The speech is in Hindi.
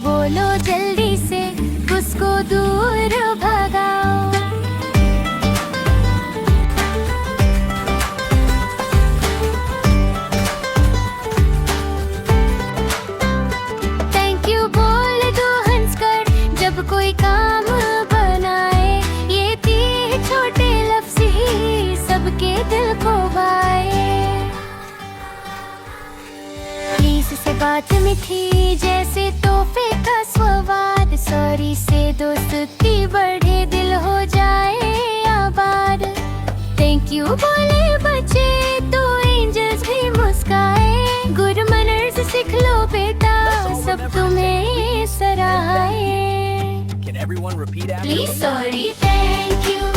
बोलो जल्दी से, उसको दूर भगाओ। थैंक यू बोल दो हंसकर जब कोई काम बनाए, ये 3 छोटे लफ्ज़ ही सबके दिल को भाए। प्लीज से बात मीठी जैसे तोहफे का स्वाद, सॉरी से दोस्ती बढ़े दिल हो जाए आबाद। थैंक यू बोले बच्चे तो एंजल्स भी मुस्काए, गुड मैनर्स सीख लो बेटा, सब तुम्हें सराहे। Can everyone repeat after please me? Sorry thank you